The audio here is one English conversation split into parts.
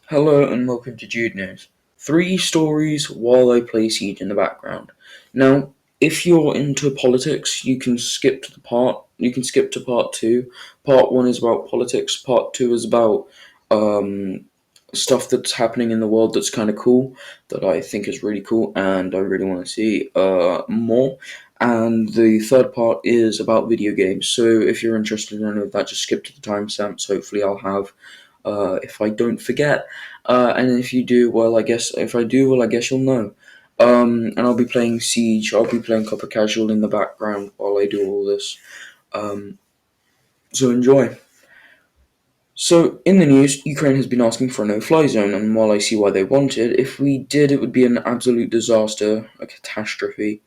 Hello and welcome to Jude News. 3 stories while I play Siege in the background. Now, if you're into politics, you can skip to part 2. Part 1 is about politics, part 2 is about um, stuff that's happening in the world that's kind of cool, that I think is really cool, and I really want to see more. And the third part is about video games. So if you're interested in any of that, just skip to the timestamps. Hopefully, I'll have if I don't forget. And if you do, well, I guess if I do, well, I guess you'll know. And I'll be playing Siege. I'll be playing Copper Casual in the background while I do all this. Um, so enjoy. So, in the news, Ukraine has been asking for a no-fly zone, and while I see why they want it, if we did, it would be an absolute disaster, a catastrophe.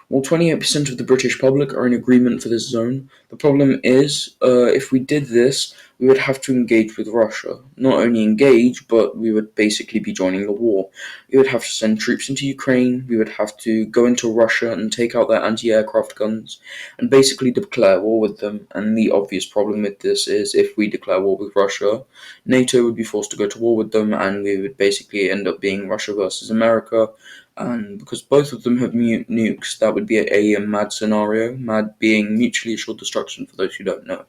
Well, 28% of the British public are in agreement for this zone. The problem is, if we did this, we would have to engage with Russia. Not only engage, but we would basically be joining the war. We would have to send troops into Ukraine, we would have to go into Russia and take out their anti-aircraft guns, and basically declare war with them. And the obvious problem with this is, if we declare war with Russia, NATO would be forced to go to war with them, and we would basically end up being Russia versus America. And because both of them have nukes, that would be a MAD scenario. MAD being mutually assured destruction, for those who don't know,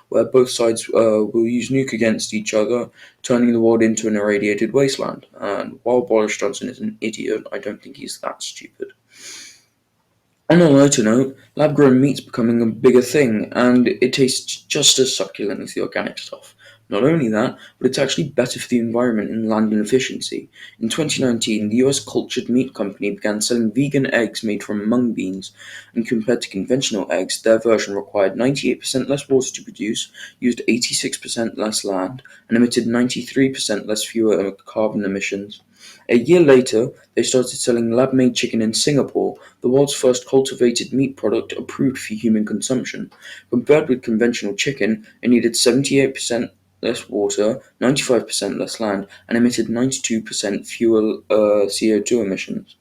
where both sides will use nuke against each other, turning the world into an irradiated wasteland. And while Boris Johnson is an idiot, I don't think he's that stupid. On a lighter note, lab-grown meat's becoming a bigger thing, and it tastes just as succulent as the organic stuff. Not only that, but it's actually better for the environment and land and efficiency. In 2019, the US cultured meat company began selling vegan eggs made from mung beans, and compared to conventional eggs, their version required 98% less water to produce, used 86% less land, and emitted 93% less fewer carbon emissions. A year later, they started selling lab-made chicken in Singapore, the world's first cultivated meat product approved for human consumption. Compared with conventional chicken, it needed 78% less water, 95% less land, and emitted 92% fewer CO2 emissions.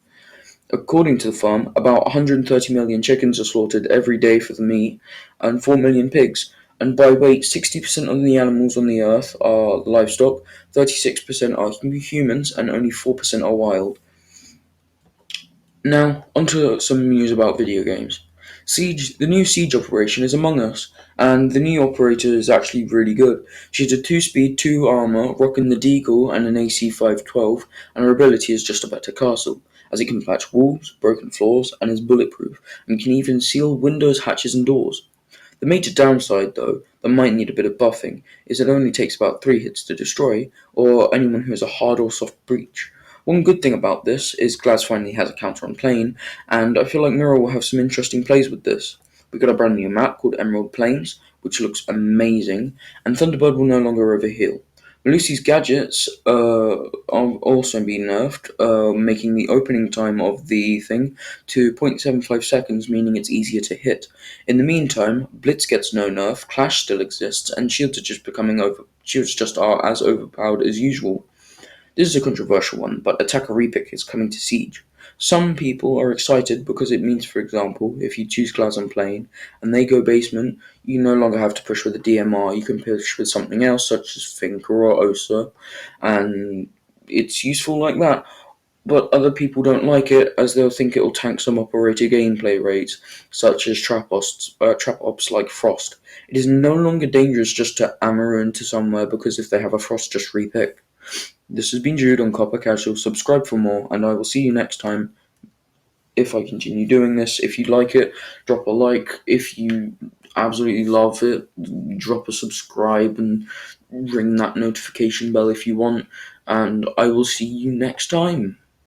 According to the farm, about 130 million chickens are slaughtered every day for the meat, and 4 million pigs. And by weight, 60% of the animals on the earth are livestock, 36% are humans, and only 4% are wild. Now, onto some news about video games. The new Siege operation is Among Us, and the new operator is actually really good. She's a 2-speed, 2 armor, rocking the Deagle and an AC 512, and her ability is just a better castle, as it can patch walls, broken floors, and is bulletproof, and can even seal windows, hatches, and doors. The major downside, though, that might need a bit of buffing, is it only takes about 3 hits to destroy, or anyone who has a hard or soft breach. One good thing about this is Glaz finally has a counter on plane, and I feel like Mirror will have some interesting plays with this. We got a brand new map called Emerald Plains, which looks amazing, and Thunderbird will no longer overheal. Lucy's gadgets are also being nerfed, making the opening time of the thing to 0.75 seconds, meaning it's easier to hit. In the meantime, Blitz gets no nerf, Clash still exists, and Shields just are as overpowered as usual. This is a controversial one, but Attacker Repick is coming to Siege. Some people are excited because it means, for example, if you choose Glaz on plane and they go basement, you no longer have to push with a DMR, you can push with something else such as Finker or Osa, and it's useful like that. But other people don't like it, as they'll think it'll tank some operator gameplay rates, such as trap ops like Frost. It is no longer dangerous just to ammo into somewhere, because if they have a Frost, just repick. This has been Jude on Copper Casual. Subscribe for more, and I will see you next time if I continue doing this. If you like it, drop a like. If you absolutely love it, drop a subscribe and ring that notification bell if you want. And I will see you next time.